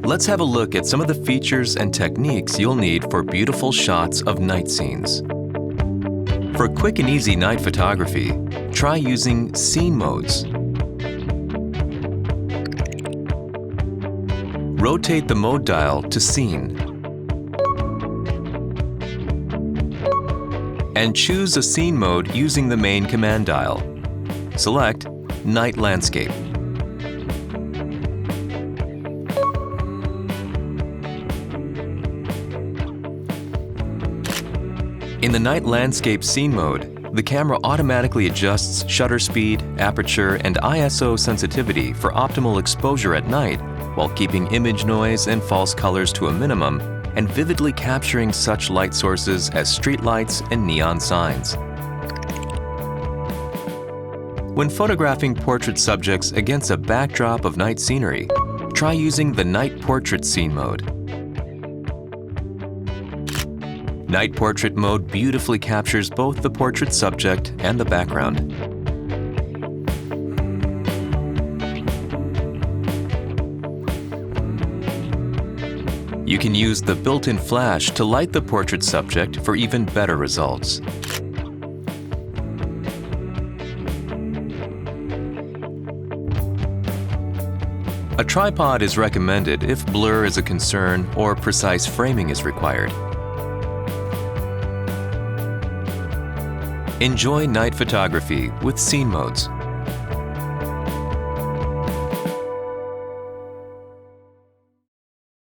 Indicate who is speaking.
Speaker 1: Let's have a look at some of the features and techniques you'll need for beautiful shots of night scenes. For quick and easy night photography, try using scene modes. Rotate the mode dial to scene. And choose a scene mode using the main command dial. Select Night Landscape. In the Night Landscape scene mode, the camera automatically adjusts shutter speed, aperture, and ISO sensitivity for optimal exposure at night while keeping image noise and false colors to a minimum and vividly capturing such light sources as streetlights and neon signs. When photographing portrait subjects against a backdrop of night scenery, try using the Night Portrait scene mode. Night Portrait mode beautifully captures both the portrait subject and the background. You can use the built-in flash to light the portrait subject for even better results. A tripod is recommended if blur is a concern or precise framing is required. Enjoy night photography with scene modes.